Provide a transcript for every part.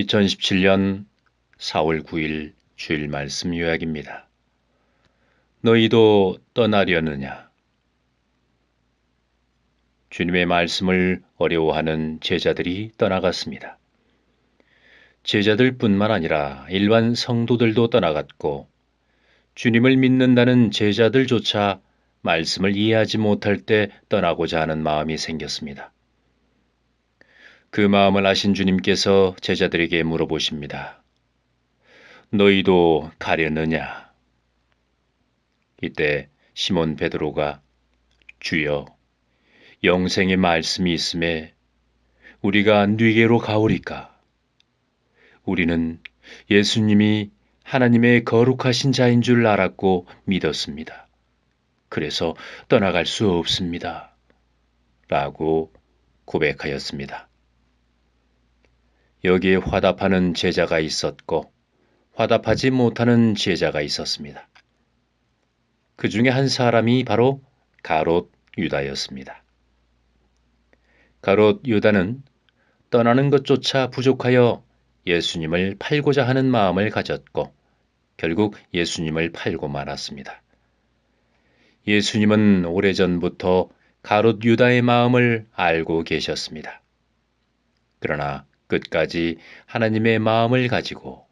2017년 4월 9일 주일 말씀 요약입니다. 너희도 떠나려느냐? 주님의 말씀을 어려워하는 제자들이 떠나갔습니다. 제자들뿐만 아니라 일반 성도들도 떠나갔고 주님을 믿는다는 제자들조차 말씀을 이해하지 못할 때 떠나고자 하는 마음이 생겼습니다. 그 마음을 아신 주님께서 제자들에게 물어보십니다. 너희도 가려느냐? 이때 시몬 베드로가 주여, 영생의 말씀이 있음에 우리가 네게로 가오리까? 우리는 예수님이 하나님의 거룩하신 자인 줄 알았고 믿었습니다. 그래서 떠나갈 수 없습니다. 라고 고백하였습니다. 여기에 화답하는 제자가 있었고 화답하지 못하는 제자가 있었습니다. 그 중에 한 사람이 바로 가롯 유다였습니다. 가롯 유다는 떠나는 것조차 부족하여 예수님을 팔고자 하는 마음을 가졌고 결국 예수님을 팔고 말았습니다. 예수님은 오래전부터 가롯 유다의 마음을 알고 계셨습니다. 그러나 끝까지 하나님의 마음을 가지고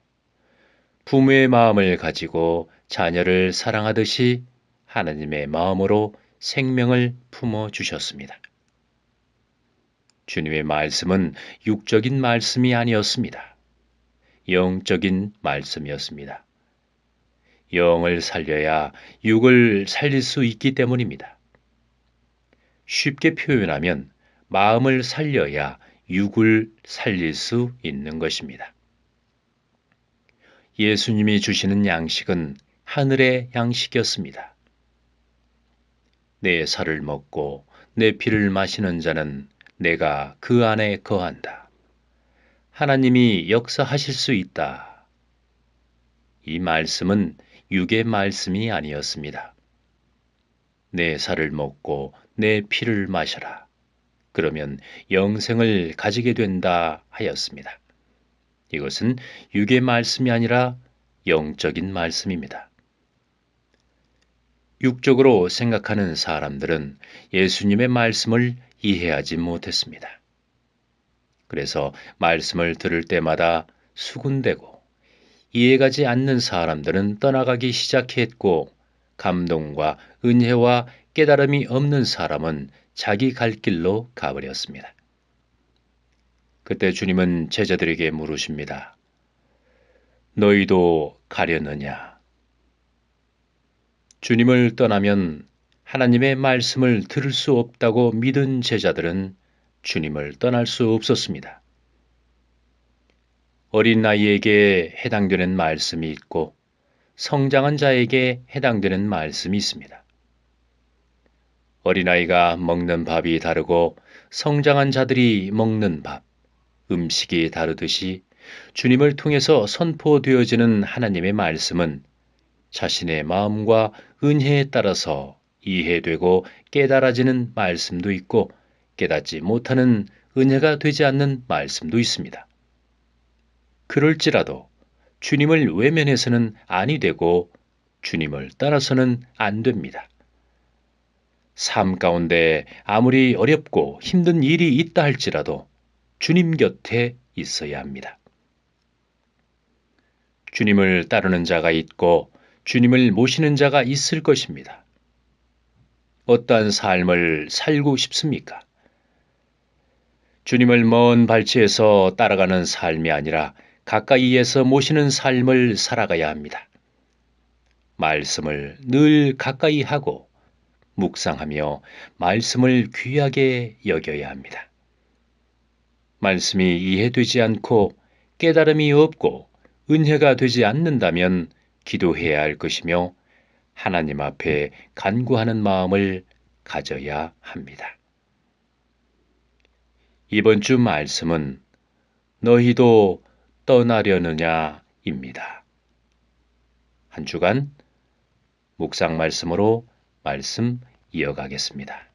부모의 마음을 가지고 자녀를 사랑하듯이 하나님의 마음으로 생명을 품어주셨습니다. 주님의 말씀은 육적인 말씀이 아니었습니다. 영적인 말씀이었습니다. 영을 살려야 육을 살릴 수 있기 때문입니다. 쉽게 표현하면 마음을 살려야 육을 살릴 수 있는 것입니다. 예수님이 주시는 양식은 하늘의 양식이었습니다. 내 살을 먹고 내 피를 마시는 자는 내가 그 안에 거한다. 하나님이 역사하실 수 있다. 이 말씀은 육의 말씀이 아니었습니다. 내 살을 먹고 내 피를 마셔라. 그러면 영생을 가지게 된다 하였습니다. 이것은 육의 말씀이 아니라 영적인 말씀입니다. 육적으로 생각하는 사람들은 예수님의 말씀을 이해하지 못했습니다. 그래서 말씀을 들을 때마다 수군대고 이해가지 않는 사람들은 떠나가기 시작했고 감동과 은혜와 깨달음이 없는 사람은 자기 갈 길로 가버렸습니다. 그때 주님은 제자들에게 물으십니다. 너희도 가려느냐? 주님을 떠나면 하나님의 말씀을 들을 수 없다고 믿은 제자들은 주님을 떠날 수 없었습니다. 어린 아이에게 해당되는 말씀이 있고 성장한 자에게 해당되는 말씀이 있습니다. 어린아이가 먹는 밥이 다르고 성장한 자들이 먹는 밥, 음식이 다르듯이 주님을 통해서 선포되어지는 하나님의 말씀은 자신의 마음과 은혜에 따라서 이해되고 깨달아지는 말씀도 있고 깨닫지 못하는 은혜가 되지 않는 말씀도 있습니다. 그럴지라도 주님을 외면해서는 아니 되고 주님을 따라서는 안 됩니다. 삶 가운데 아무리 어렵고 힘든 일이 있다 할지라도 주님 곁에 있어야 합니다. 주님을 따르는 자가 있고 주님을 모시는 자가 있을 것입니다. 어떠한 삶을 살고 싶습니까? 주님을 먼 발치에서 따라가는 삶이 아니라 가까이에서 모시는 삶을 살아가야 합니다. 말씀을 늘 가까이 하고 묵상하며 말씀을 귀하게 여겨야 합니다. 말씀이 이해되지 않고 깨달음이 없고 은혜가 되지 않는다면 기도해야 할 것이며 하나님 앞에 간구하는 마음을 가져야 합니다. 이번 주 말씀은 너희도 떠나려느냐입니다. 한 주간 묵상 말씀으로 말씀 이어가겠습니다.